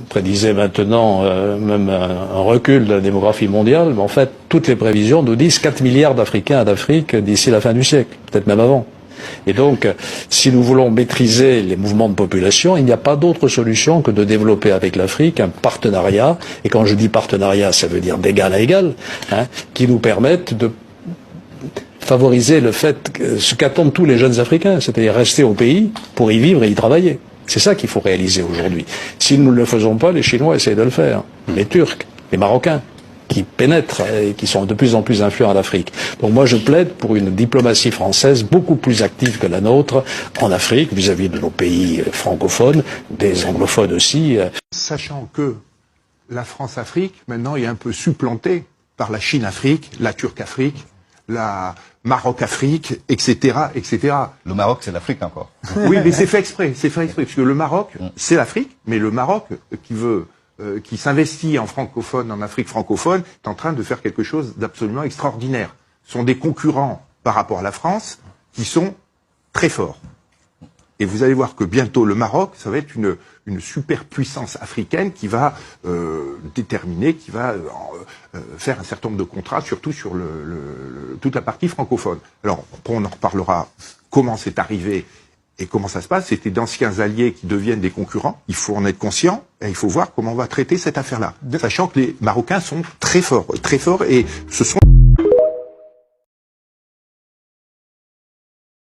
prédisait maintenant même un recul de la démographie mondiale, mais en fait, toutes les prévisions nous disent 4 milliards d'Africains d'Afrique d'ici la fin du siècle, peut-être même avant. Et donc, si nous voulons maîtriser les mouvements de population, il n'y a pas d'autre solution que de développer avec l'Afrique un partenariat, et quand je dis partenariat, ça veut dire d'égal à égal, qui nous permette de favoriser le fait, ce qu'attendent tous les jeunes Africains, c'est-à-dire rester au pays pour y vivre et y travailler. C'est ça qu'il faut réaliser aujourd'hui. Si nous ne le faisons pas, les Chinois essayent de le faire, les Turcs, les Marocains, qui pénètrent et qui sont de plus en plus influents en Afrique. Donc moi je plaide pour une diplomatie française beaucoup plus active que la nôtre en Afrique, vis-à-vis de nos pays francophones, des anglophones aussi. Sachant que la France-Afrique, maintenant, est un peu supplantée par la Chine-Afrique, la Turque-Afrique, la Maroc-Afrique, etc., etc. Le Maroc, c'est l'Afrique encore. Oui, mais c'est fait exprès, parce que le Maroc, c'est l'Afrique, mais le Maroc qui s'investit en francophone, en Afrique francophone, est en train de faire quelque chose d'absolument extraordinaire. Ce sont des concurrents par rapport à la France qui sont très forts. Et vous allez voir que bientôt le Maroc, ça va être une superpuissance africaine qui va déterminer, qui va faire un certain nombre de contrats, surtout sur toute la partie francophone. Alors, on en reparlera comment c'est arrivé et comment ça se passe. C'était d'anciens alliés qui deviennent des concurrents. Il faut en être conscient et il faut voir comment on va traiter cette affaire-là. Sachant que les Marocains sont très forts, et ce sont